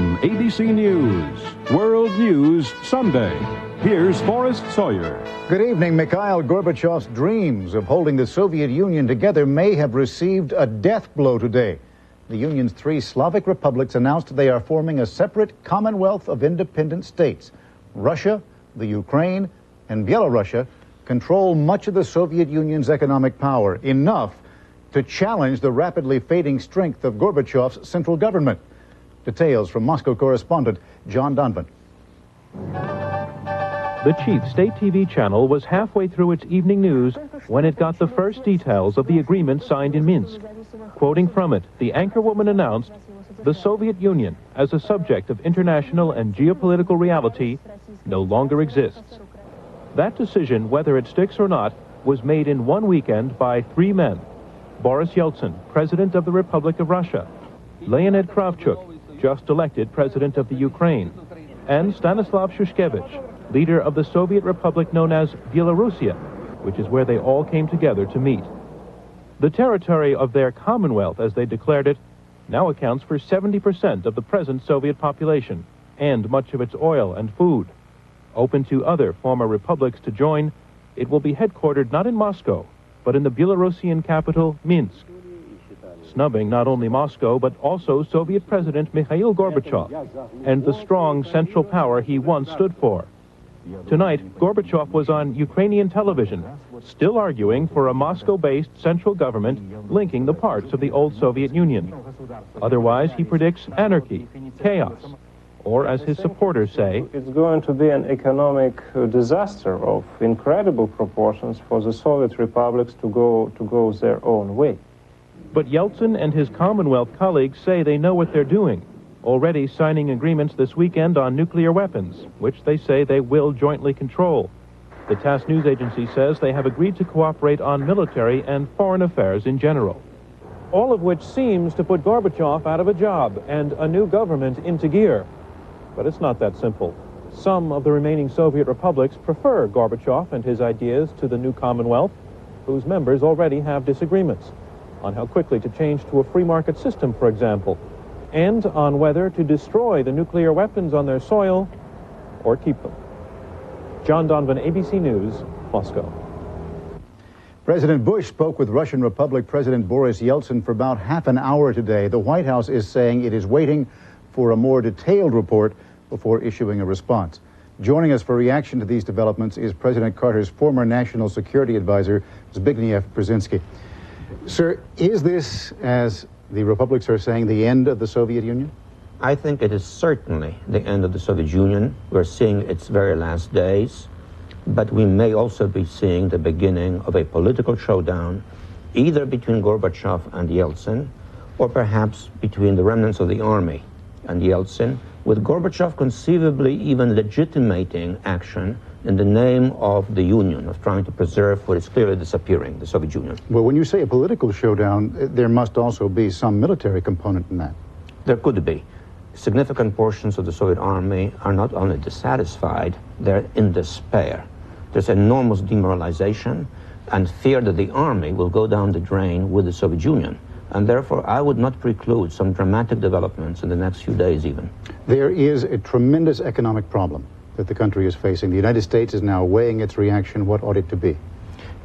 From ABC News, World News Sunday, here's Forrest Sawyer. Good evening. Mikhail Gorbachev's dreams of holding the Soviet Union together may have received a death blow today. The Union's three Slavic republics announced they are forming a separate Commonwealth of independent states. Russia, the Ukraine, and Belarus control much of the Soviet Union's economic power, enough to challenge the rapidly fading strength of Gorbachev's central government. Details from Moscow correspondent John Donvan. The chief state TV channel was halfway through its evening news when it got the first details of the agreement signed in Minsk. Quoting from it, the anchorwoman announced, "The Soviet Union, as a subject of international and geopolitical reality, no longer exists." That decision, whether it sticks or not, was made in one weekend by three men: Boris Yeltsin, President of the Republic of Russia; Leonid Kravchuk, just elected President of the Ukraine; and Stanislav Shushkevich, leader of the Soviet Republic known as Belarusia, which is where they all came together to meet. The territory of their Commonwealth, as they declared it, now accounts for 70% of the present Soviet population and much of its oil and food. Open to other former republics to join, it will be headquartered not in Moscow, but in the Belarusian capital, Minsk, snubbing not only Moscow, but also Soviet President Mikhail Gorbachev and the strong central power he once stood for. Tonight, Gorbachev was on Ukrainian television, still arguing for a Moscow-based central government linking the parts of the old Soviet Union. Otherwise, he predicts anarchy, chaos, or as his supporters say, it's going to be an economic disaster of incredible proportions for the Soviet republics to go their own way. But Yeltsin and his Commonwealth colleagues say they know what they're doing, already signing agreements this weekend on nuclear weapons, which they say they will jointly control. The TASS news agency says they have agreed to cooperate on military and foreign affairs in general. All of which seems to put Gorbachev out of a job and a new government into gear. But it's not that simple. Some of the remaining Soviet republics prefer Gorbachev and his ideas to the new Commonwealth, whose members already have disagreements on how quickly to change to a free market system, for example, and on whether to destroy the nuclear weapons on their soil or keep them. John Donvan, ABC News, Moscow. President Bush spoke with Russian Republic President Boris Yeltsin for about half an hour today. The White House is saying it is waiting for a more detailed report before issuing a response. Joining us for reaction to these developments is President Carter's former national security advisor, Zbigniew Brzezinski. Sir, is this, as the republics are saying, the end of the Soviet Union? I think it is certainly the end of the Soviet Union. We're seeing its very last days, but we may also be seeing the beginning of a political showdown, either between Gorbachev and Yeltsin, or perhaps between the remnants of the army and Yeltsin, with Gorbachev conceivably even legitimating action in the name of the Union, of trying to preserve what is clearly disappearing, the Soviet Union. Well, when you say a political showdown, there must also be some military component in that. There could be. Significant portions of the Soviet army are not only dissatisfied, they're in despair. There's enormous demoralization and fear that the army will go down the drain with the Soviet Union. And therefore, I would not preclude some dramatic developments in the next few days even. There is a tremendous economic problem that the country is facing. The United States is now weighing its reaction. What ought it to be?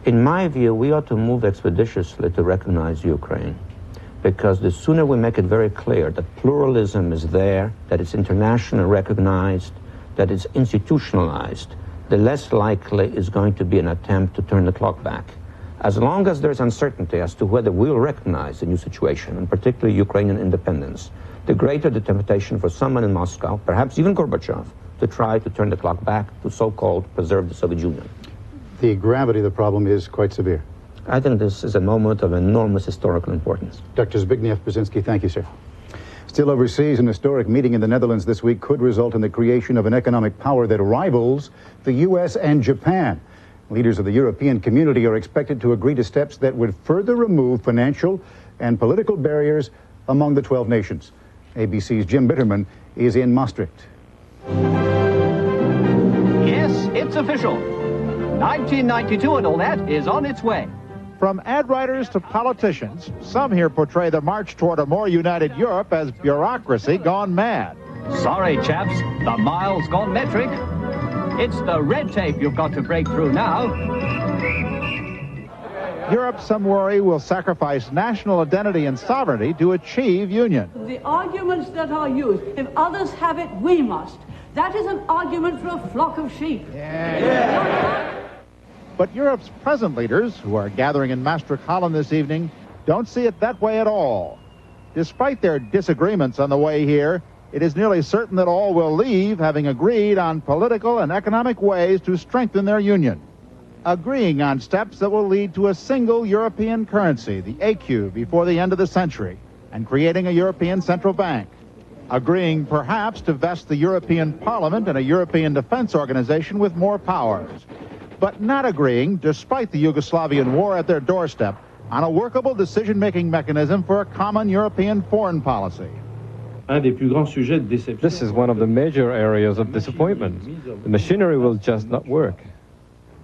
In my view, we ought to move expeditiously to recognize Ukraine, because the sooner we make it very clear that pluralism is there, that it's internationally recognized, that it's institutionalized, the less likely is going to be an attempt to turn the clock back. As long as there's uncertainty as to whether we'll recognize the new situation, and particularly Ukrainian independence, the greater the temptation for someone in Moscow, perhaps even Gorbachev, to try to turn the clock back to so-called preserve the Soviet Union. The gravity of the problem is quite severe. I think this is a moment of enormous historical importance. Dr. Zbigniew Brzezinski, thank you, sir. Still overseas, an historic meeting in the Netherlands this week could result in the creation of an economic power that rivals the U.S. and Japan. Leaders of the European community are expected to agree to steps that would further remove financial and political barriers among the 12 nations. ABC's Jim Bitterman is in Maastricht. Yes, it's official. 1992 and all that is on its way. From ad writers to politicians, some here portray the march toward a more united Europe as bureaucracy gone mad. Sorry, chaps, the mile's gone metric. It's the red tape you've got to break through now. Europe, some worry, will sacrifice national identity and sovereignty to achieve union. The arguments that are used, if others have it, we must. That is an argument for a flock of sheep. But Europe's present leaders, who are gathering in Maastricht, Holland this evening, don't see it that way at all. Despite their disagreements on the way here, it is nearly certain that all will leave having agreed on political and economic ways to strengthen their union. Agreeing on steps that will lead to a single European currency, the ECU, before the end of the century, and creating a European central bank. Agreeing perhaps to vest the European Parliament and a European defense organization with more powers. But not agreeing, despite the Yugoslavian war at their doorstep, on a workable decision-making mechanism for a common European foreign policy. This is one of the major areas of disappointment. The machinery will just not work.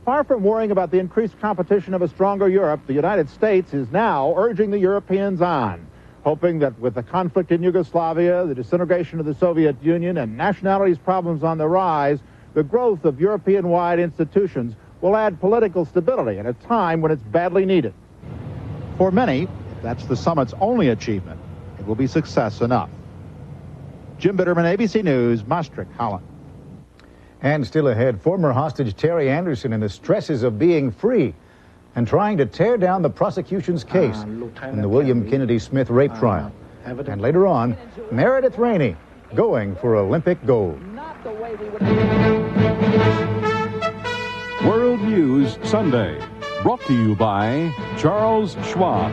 Far from worrying about the increased competition of a stronger Europe, the United States is now urging the Europeans on, hoping that with the conflict in Yugoslavia, the disintegration of the Soviet Union, and nationalities problems on the rise, the growth of European-wide institutions will add political stability at a time when it's badly needed. For many, if that's the summit's only achievement, it will be success enough. Jim Bitterman, ABC News, Maastricht, Holland. And still ahead, former hostage Terry Anderson and the stresses of being free and trying to tear down the prosecution's case in the William Kennedy Smith rape trial. And later on, Meredith Rainey going for Olympic gold. World News Sunday, brought to you by Charles Schwab.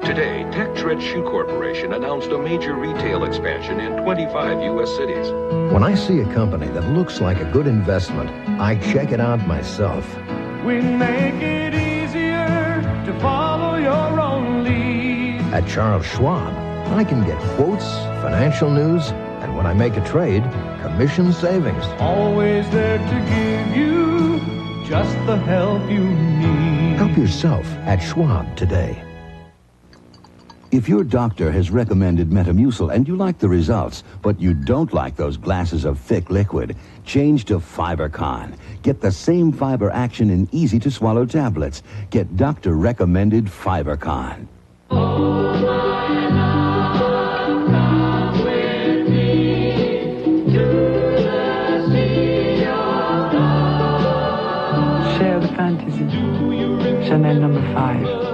Today, Tektred Shoe Corporation announced a major retail expansion in 25 U.S. cities. When I see a company that looks like a good investment, I check it out myself. We make it easier to follow your own lead. At Charles Schwab, I can get quotes, financial news, and when I make a trade, commission savings. Always there to give you just the help you need. Help yourself at Schwab today. If your doctor has recommended Metamucil and you like the results, but you don't like those glasses of thick liquid, change to FiberCon. Get the same fiber action in easy-to-swallow tablets. Get doctor-recommended FiberCon. Share the fantasy. Chanel number 5.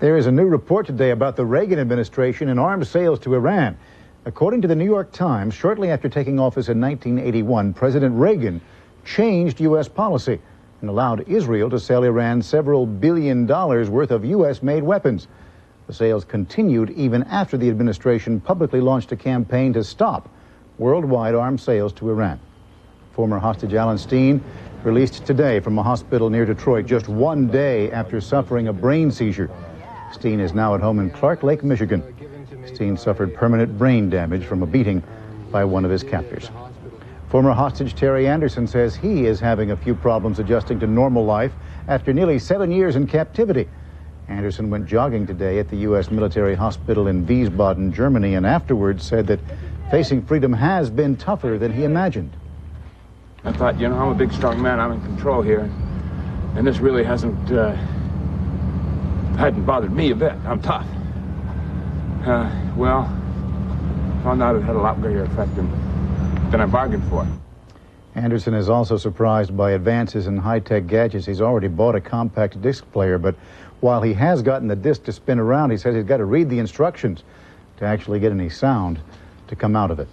There is a new report today about the Reagan administration and arms sales to Iran. According to the New York Times, shortly after taking office in 1981, President Reagan changed U.S. policy and allowed Israel to sell Iran several $billion worth of U.S.-made weapons. The sales continued even after the administration publicly launched a campaign to stop worldwide arms sales to Iran. Former hostage Alan Steen released today from a hospital near Detroit just one day after suffering a brain seizure. Steen is now at home in Clark Lake, Michigan. Steen suffered permanent brain damage from a beating by one of his captors. Former hostage Terry Anderson says he is having a few problems adjusting to normal life after nearly 7 years in captivity. Anderson went jogging today at the U.S. military hospital in Wiesbaden, Germany, and afterwards said that facing freedom has been tougher than he imagined. I thought, you know, I'm a big, strong man. I'm in control here. And this really hadn't bothered me a bit. I'm tough. Well, found out it had a lot greater effect than I bargained for. Anderson is also surprised by advances in high-tech gadgets. He's already bought a compact disc player, but while he has gotten the disc to spin around, he says he's got to read the instructions to actually get any sound to come out of it.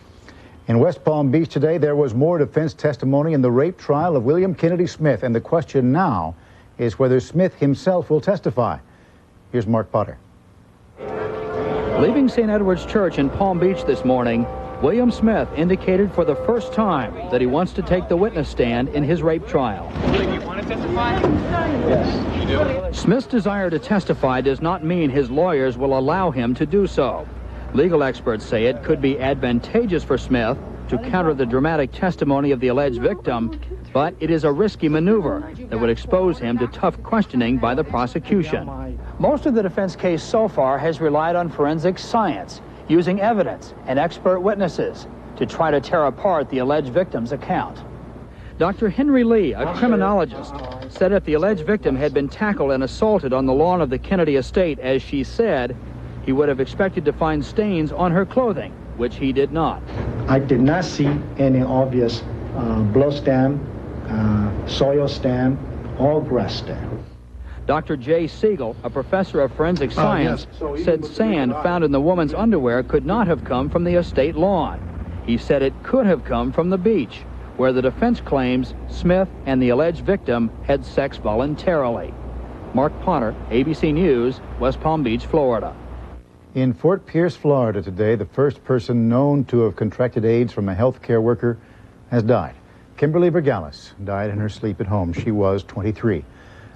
In West Palm Beach today, there was more defense testimony in the rape trial of William Kennedy Smith, and the question now is whether Smith himself will testify. Here's Mark Potter. Leaving St. Edward's Church in Palm Beach this morning, William Smith indicated for the first time that he wants to take the witness stand in his rape trial. You want to testify? Yes. You do? Smith's desire to testify does not mean his lawyers will allow him to do so. Legal experts say it could be advantageous for Smith to counter the dramatic testimony of the alleged victim, but it is a risky maneuver that would expose him to tough questioning by the prosecution. Most of the defense case so far has relied on forensic science, using evidence and expert witnesses to try to tear apart the alleged victim's account. Dr. Henry Lee, a criminologist, said if the alleged victim had been tackled and assaulted on the lawn of the Kennedy estate, as she said, he would have expected to find stains on her clothing, which he did not. I did not see any obvious blood stain, soil stain, or grass stain. Dr. Jay Siegel, a professor of forensic science, said sand found in the woman's underwear could not have come from the estate lawn. He said it could have come from the beach, where the defense claims Smith and the alleged victim had sex voluntarily. Mark Potter, ABC News, West Palm Beach, Florida. In Fort Pierce, Florida today, the first person known to have contracted AIDS from a healthcare worker has died. Kimberly Vergalis died in her sleep at home. She was 23.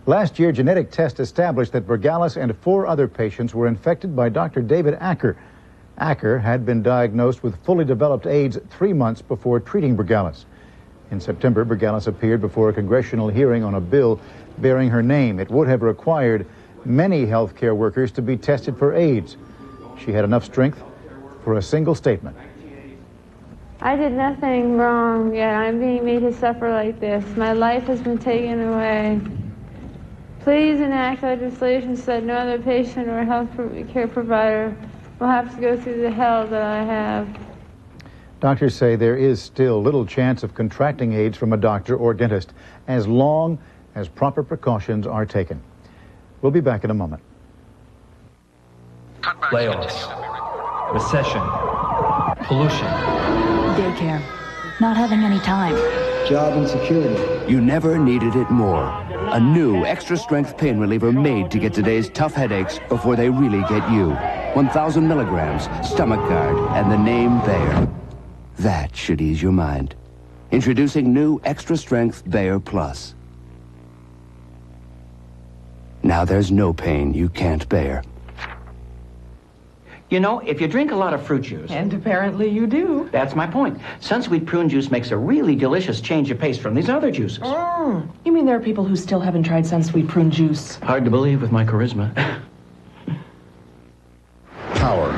Last year, genetic tests established that Vergalis and 4 other patients were infected by Dr. David Acker. Acker had been diagnosed with fully developed AIDS 3 months before treating Vergalis. In September, Vergalis appeared before a congressional hearing on a bill bearing her name. It would have required many healthcare workers to be tested for AIDS. She had enough strength for a single statement. I did nothing wrong, yet I'm being made to suffer like this. My life has been taken away. Please enact legislation so that no other patient or health care provider will have to go through the hell that I have. Doctors say there is still little chance of contracting AIDS from a doctor or dentist as long as proper precautions are taken. We'll be back in a moment. Layoffs, recession, pollution. Daycare, not having any time. Job insecurity. You never needed it more. A new extra-strength pain reliever made to get today's tough headaches before they really get you. 1,000 milligrams, stomach guard, and the name Bayer. That should ease your mind. Introducing new extra-strength Bayer Plus. Now there's no pain you can't bear. You know, if you drink a lot of fruit juice... And apparently you do. That's my point. Sunsweet prune juice makes a really delicious change of pace from these other juices. You mean there are people who still haven't tried Sunsweet prune juice? Hard to believe with my charisma. Power.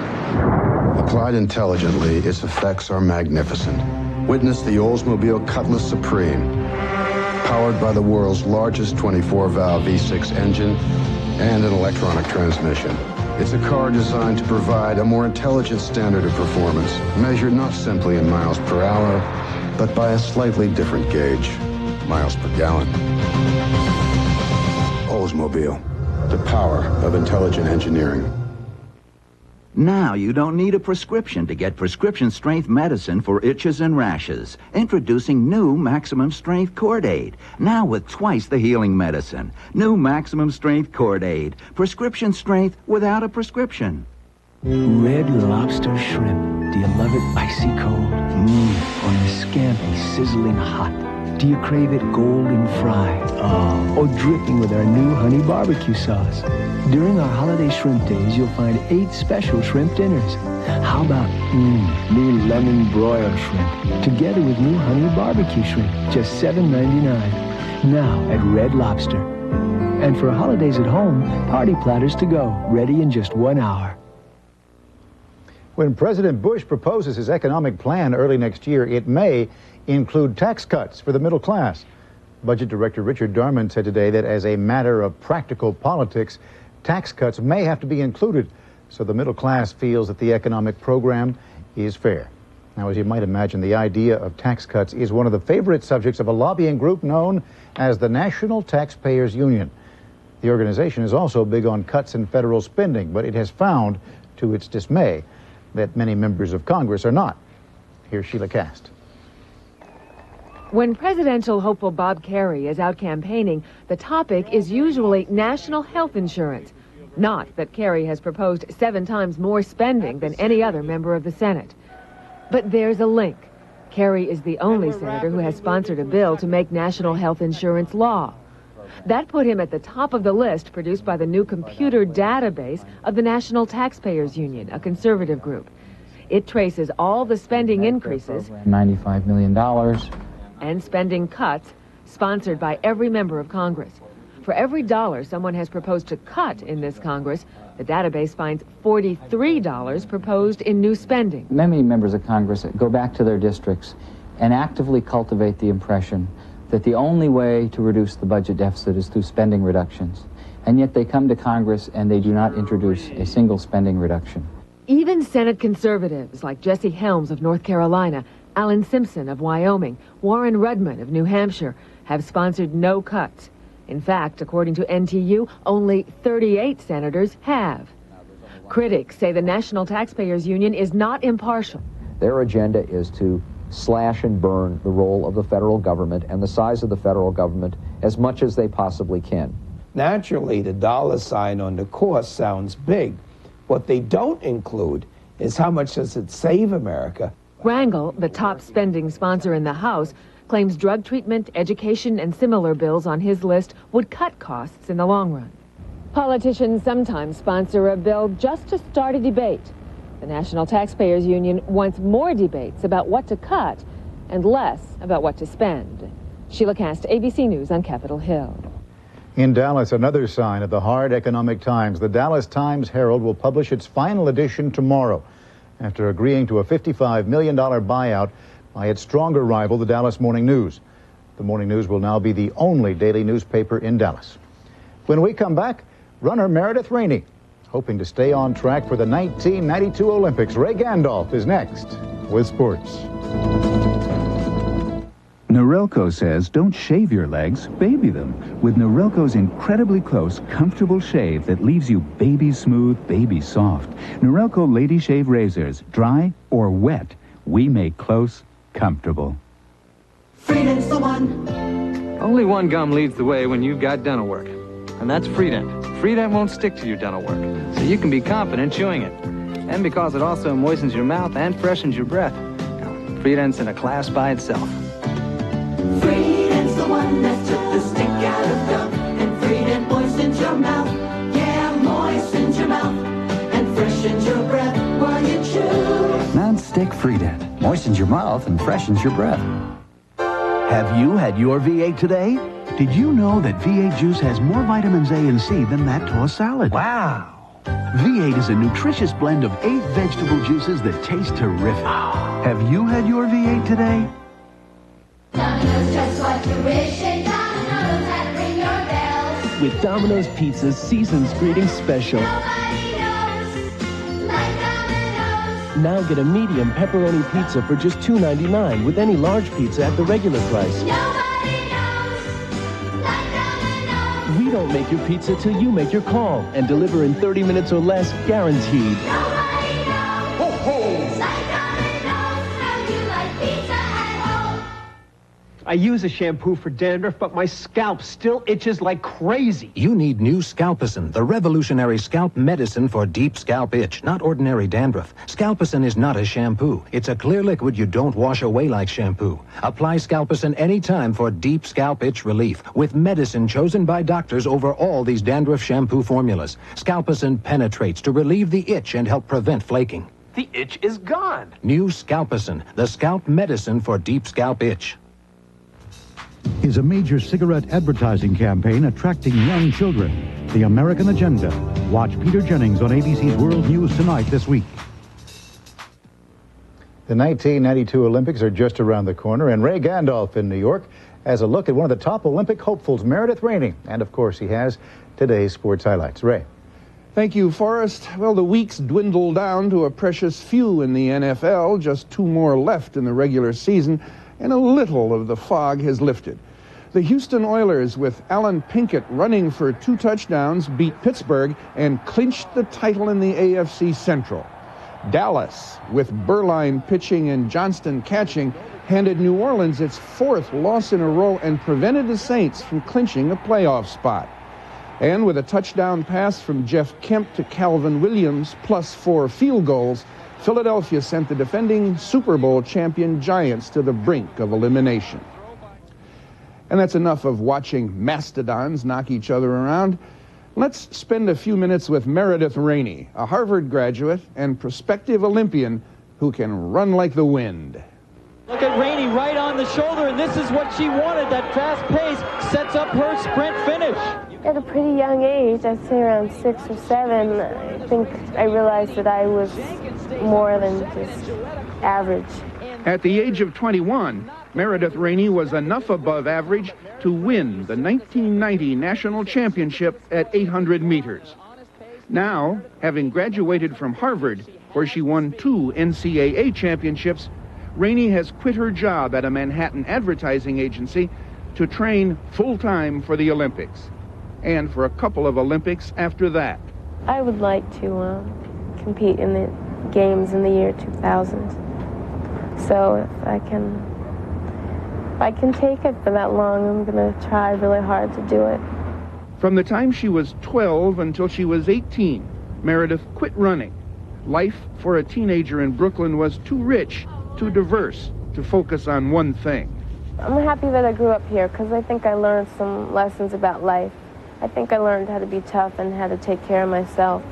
Applied intelligently, its effects are magnificent. Witness the Oldsmobile Cutlass Supreme. Powered by the world's largest 24-valve V6 engine and an electronic transmission. It's a car designed to provide a more intelligent standard of performance, measured not simply in miles per hour, but by a slightly different gauge, miles per gallon. Oldsmobile, the power of intelligent engineering. Now you don't need a prescription to get prescription strength medicine for itches and rashes. Introducing new Maximum Strength Cordaid. Now with twice the healing medicine. New Maximum Strength Cordaid. Prescription strength without a prescription. Red Lobster shrimp. Do you love it icy cold? Or in scampi, sizzling hot? Do you crave it golden fried? Or dripping with our new honey barbecue sauce? During our holiday shrimp days, you'll find 8 special shrimp dinners. How about new lemon broiled shrimp, together with new honey barbecue shrimp, just $7.99. Now at Red Lobster. And for holidays at home, party platters to go, ready in just 1 hour. When President Bush proposes his economic plan early next year, it may include tax cuts for the middle class. Budget Director Richard Darman said today that as a matter of practical politics, tax cuts may have to be included so the middle class feels that the economic program is fair. Now, as you might imagine, the idea of tax cuts is one of the favorite subjects of a lobbying group known as the National Taxpayers Union. The organization is also big on cuts in federal spending, but it has found, to its dismay, that many members of Congress are not. Here's Sheila Cast. When presidential hopeful Bob Kerrey is out campaigning, the topic is usually national health insurance. Not that Kerrey has proposed 7 times more spending than any other member of the Senate. But there's a link. Kerrey is the only senator who has sponsored a bill to make national health insurance law. That put him at the top of the list produced by the new computer database of the National Taxpayers Union, a conservative group. It traces all the spending increases $95 million. and spending cuts sponsored by every member of Congress. For every dollar someone has proposed to cut in this Congress, the database finds $43 proposed in new spending. Many members of Congress go back to their districts and actively cultivate the impression that the only way to reduce the budget deficit is through spending reductions. And yet they come to Congress and they do not introduce a single spending reduction. Even Senate conservatives like Jesse Helms of North Carolina, Alan Simpson of Wyoming, Warren Rudman of New Hampshire have sponsored no cuts. In fact, according to NTU, only 38 senators have. Critics say the National Taxpayers Union is not impartial. Their agenda is to slash and burn the role of the federal government and the size of the federal government as much as they possibly can. Naturally, the dollar sign on the cost sounds big. What they don't include is how much does it save America. Rangel, the top spending sponsor in the House, claims drug treatment, education, and similar bills on his list would cut costs in the long run. Politicians sometimes sponsor a bill just to start a debate. The National Taxpayers Union wants more debates about what to cut and less about what to spend. Sheila Cast, ABC News on Capitol Hill. In Dallas, another sign of the hard economic times. The Dallas Times-Herald will publish its final edition tomorrow after agreeing to a $55 million buyout by its stronger rival, the Dallas Morning News. The Morning News will now be the only daily newspaper in Dallas. When we come back, runner Meredith Rainey, hoping to stay on track for the 1992 Olympics. Ray Gandolf is next with sports. Norelco says don't shave your legs, baby them. With Norelco's incredibly close, comfortable shave that leaves you baby smooth, baby soft. Norelco Lady Shave Razors, dry or wet, we make close comfortable. Freedent's the one. Only one gum leads the way when you've got dental work, and that's Freedent. Freedent won't stick to your dental work, so you can be confident chewing it. And because it also moistens your mouth and freshens your breath, Freedent's in a class by itself. Freedent's the one that took the stick out of gum, and Freedent moistens your mouth. Yeah, moistens your mouth and freshens your breath while you chew. Non-stick Freedent moistens your mouth and freshens your breath. Have you had your V8 today? Did you know that V8 juice has more vitamins A and C than that tossed salad? Wow! V8 is a nutritious blend of 8 vegetable juices that taste terrific. Have you had your V8 today? Domino's just what you wish, and Domino's had ring your bells. With Domino's Pizza's Season's Greeting Special. Nobody knows like Domino's. Now get a medium pepperoni pizza for just $2.99 with any large pizza at the regular price. Nobody knows like Domino's. We don't make your pizza till you make your call and deliver in 30 minutes or less, guaranteed. Nobody knows. Ho, ho. Like Domino's, how you like pizza at home. I use a shampoo for dandruff, but my scalp still itches like crazy. You need new Scalpicin, the revolutionary scalp medicine for deep scalp itch, not ordinary dandruff. Scalpicin is not a shampoo. It's a clear liquid you don't wash away like shampoo. Apply Scalpicin anytime for deep scalp itch relief with medicine chosen by doctors over all these dandruff shampoo formulas. Scalpicin penetrates to relieve the itch and help prevent flaking. The itch is gone. New Scalpicin, the scalp medicine for deep scalp itch. Is a major cigarette advertising campaign attracting young children. The American Agenda. Watch Peter Jennings on ABC's World News Tonight this week. The 1992 Olympics are just around the corner, and Ray Gandolf in New York has a look at one of the top Olympic hopefuls, Meredith Rainey. And, of course, he has today's sports highlights. Ray. Thank you, Forrest. Well, the weeks dwindle down to a precious few in the NFL, just 2 more left in the regular season, and a little of the fog has lifted. The Houston Oilers, with Alan Pinkett running for 2 touchdowns, beat Pittsburgh and clinched the title in the AFC Central. Dallas, with Berline pitching and Johnston catching, handed New Orleans its 4th loss in a row and prevented the Saints from clinching a playoff spot. And with a touchdown pass from Jeff Kemp to Calvin Williams, plus 4 field goals, Philadelphia sent the defending Super Bowl champion Giants to the brink of elimination. And that's enough of watching mastodons knock each other around. Let's spend a few minutes with Meredith Rainey, a Harvard graduate and prospective Olympian, who can run like the wind. Look at Rainey right on the shoulder, and this is what she wanted. That fast pace sets up her sprint finish. At a pretty young age, I'd say around 6 or 7, I think I realized that I was more than just average. At the age of 21, Meredith Rainey was enough above average to win the 1990 national championship at 800 meters. Now, having graduated from Harvard, where she won 2 NCAA championships, Rainey has quit her job at a Manhattan advertising agency to train full-time for the Olympics, and for a couple of Olympics after that. I would like to compete in the games in the year 2000. So if I can take it for that long, I'm going to try really hard to do it. From the time she was 12 until she was 18, Meredith quit running. Life for a teenager in Brooklyn was too rich, too diverse to focus on one thing. I'm happy that I grew up here because I think I learned some lessons about life. I think I learned how to be tough and how to take care of myself.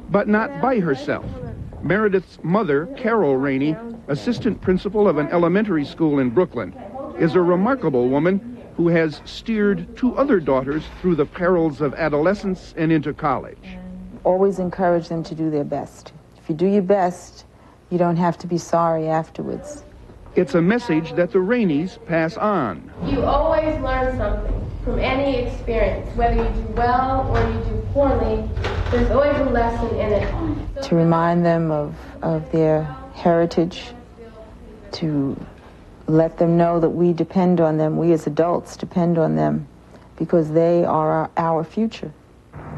But not by herself. Meredith's mother, Carol Rainey, assistant principal of an elementary school in Brooklyn, is a remarkable woman who has steered 2 other daughters through the perils of adolescence and into college. Always encourage them to do their best. If you do your best, you don't have to be sorry afterwards. It's a message that the Raineys pass on. You always learn something from any experience. Whether you do well or you do poorly, there's always a lesson in it. To remind them of their heritage, to let them know that we depend on them, we as adults depend on them, because they are our future.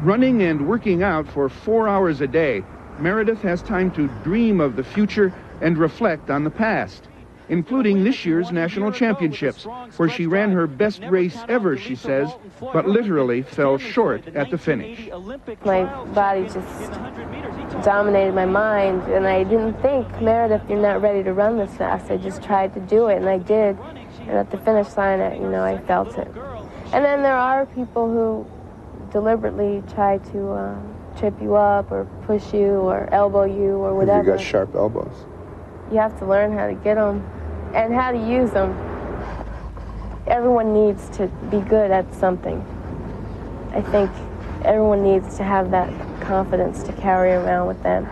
Running and working out for 4 hours a day, Meredith has time to dream of the future and reflect on the past, including this year's national championships, where she ran her best race ever, she says, but literally fell short at the finish. My body just dominated my mind, and I didn't think, Meredith, you're not ready to run this fast. I just tried to do it, and I did. And at the finish line, I felt it. And then there are people who deliberately try to trip you up or push you or elbow you or whatever. You got sharp elbows. You have to learn how to get them and how to use them. Everyone needs to be good at something. I think everyone needs to have that confidence to carry around with them.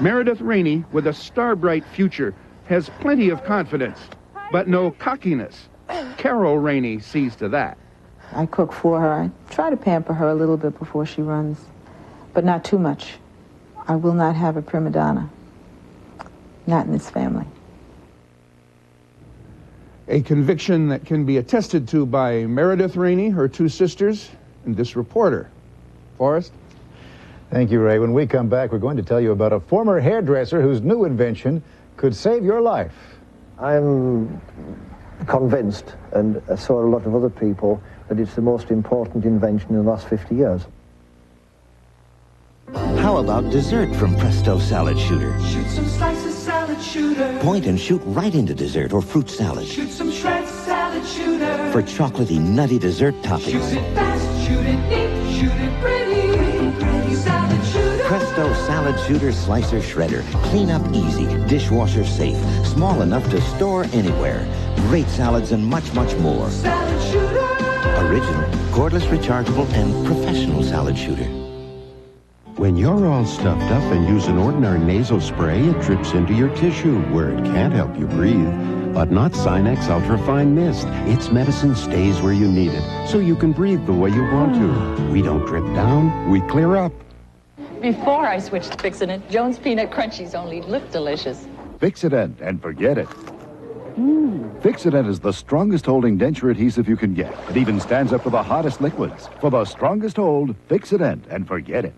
Meredith Rainey, with a star-bright future, has plenty of confidence, but no cockiness. Carol Rainey sees to that. I cook for her. I try to pamper her a little bit before she runs, but not too much. I will not have a prima donna. Not in this family. A conviction that can be attested to by Meredith Rainey, her 2 sisters, and this reporter. Forrest? Thank you, Ray. When we come back, we're going to tell you about a former hairdresser whose new invention could save your life. I'm convinced, and so are a lot of other people, that it's the most important invention in the last 50 years. How about dessert from Presto Salad Shooter? Shoot some slices, salad shooter. Point and shoot right into dessert or fruit salad. Shoot some shreds, salad shooter. For chocolatey, nutty dessert toppings. Shoot it fast, shoot it neat, shoot it pretty salad shooter. Presto Salad Shooter Slicer Shredder. Clean up easy, dishwasher safe, small enough to store anywhere. Great salads and much, much more. Salad shooter. Original, cordless, rechargeable, and professional salad shooter. When you're all stuffed up and use an ordinary nasal spray, it drips into your tissue where it can't help you breathe. But not Sinex Ultrafine Mist. Its medicine stays where you need it, so you can breathe the way you want to. We don't drip down, we clear up. Before I switched to Fix-It, Jones Peanut Crunchies only look delicious. Fix-It and forget it. Fix-It is the strongest holding denture adhesive you can get. It even stands up to the hottest liquids. For the strongest hold, Fix-It and forget it.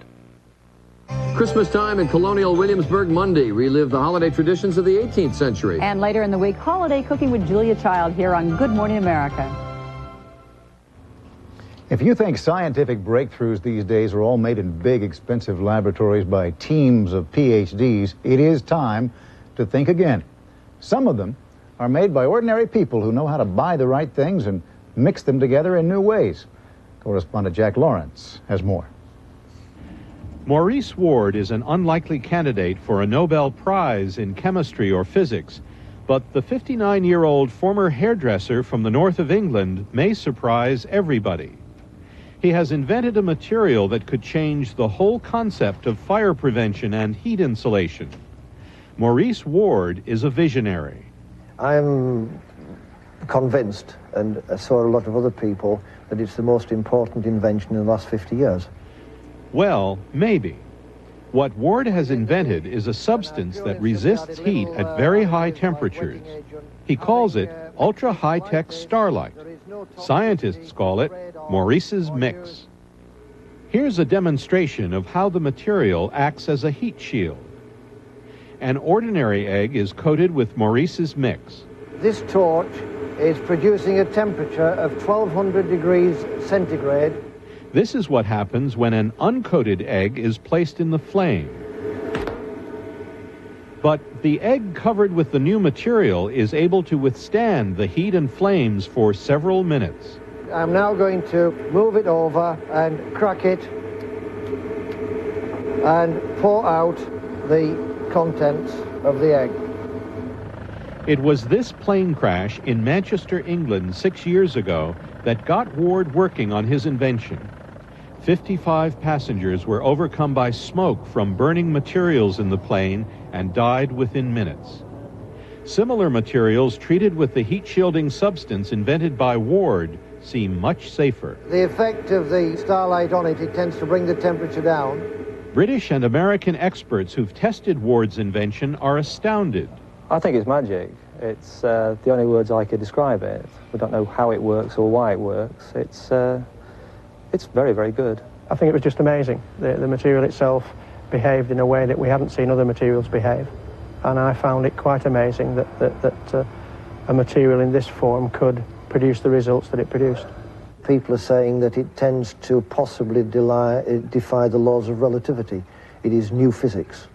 Christmas time in colonial Williamsburg Monday. Relive the holiday traditions of the 18th century. And later in the week, holiday cooking with Julia Child here on Good Morning America. If you think scientific breakthroughs these days are all made in big, expensive laboratories by teams of PhDs, it is time to think again. Some of them are made by ordinary people who know how to buy the right things and mix them together in new ways. Correspondent Jack Lawrence has more. Maurice Ward is an unlikely candidate for a Nobel Prize in chemistry or physics, but the 59-year-old former hairdresser from the north of England may surprise everybody. He has invented a material that could change the whole concept of fire prevention and heat insulation. Maurice Ward is a visionary. I'm convinced, and so are a lot of other people, that it's the most important invention in the last 50 years. Well, maybe. What Ward has invented is a substance that resists heat at very high temperatures. He calls it ultra-high-tech starlight. Scientists call it Maurice's Mix. Here's a demonstration of how the material acts as a heat shield. An ordinary egg is coated with Maurice's Mix. This torch is producing a temperature of 1200 degrees centigrade. This is what happens when an uncoated egg is placed in the flame. But the egg covered with the new material is able to withstand the heat and flames for several minutes. I'm now going to move it over and crack it and pour out the contents of the egg. It was this plane crash in Manchester, England 6 years ago that got Ward working on his invention. 55 passengers were overcome by smoke from burning materials in the plane and died within minutes. Similar materials treated with the heat-shielding substance invented by Ward seem much safer. The effect of the starlight on it, it tends to bring the temperature down. British and American experts who've tested Ward's invention are astounded. I think it's magic. It's the only words I could describe it. We don't know how it works or why it works. It's very, very good. I think it was just amazing. The material itself behaved in a way that we hadn't seen other materials behave. And I found it quite amazing that a material in this form could produce the results that it produced. People are saying that it tends to possibly defy the laws of relativity. It is new physics.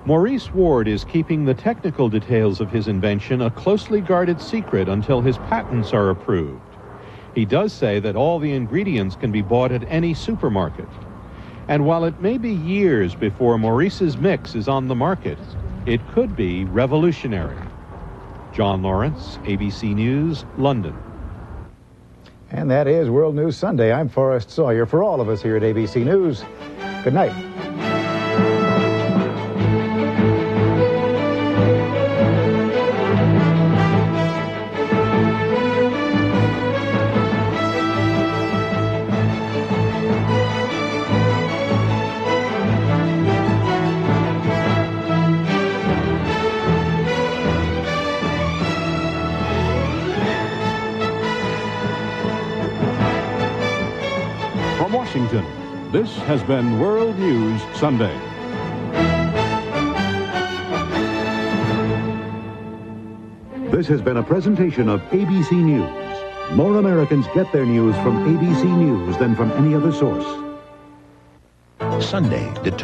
Maurice Ward is keeping the technical details of his invention a closely guarded secret until his patents are approved. He does say that all the ingredients can be bought at any supermarket. And while it may be years before Maurice's Mix is on the market, it could be revolutionary. John Lawrence, ABC News, London. And that is World News Sunday. I'm Forrest Sawyer. For all of us here at ABC News, good night. From Washington, this has been World News Sunday. This has been a presentation of ABC News. More Americans get their news from ABC News than from any other source. Sunday,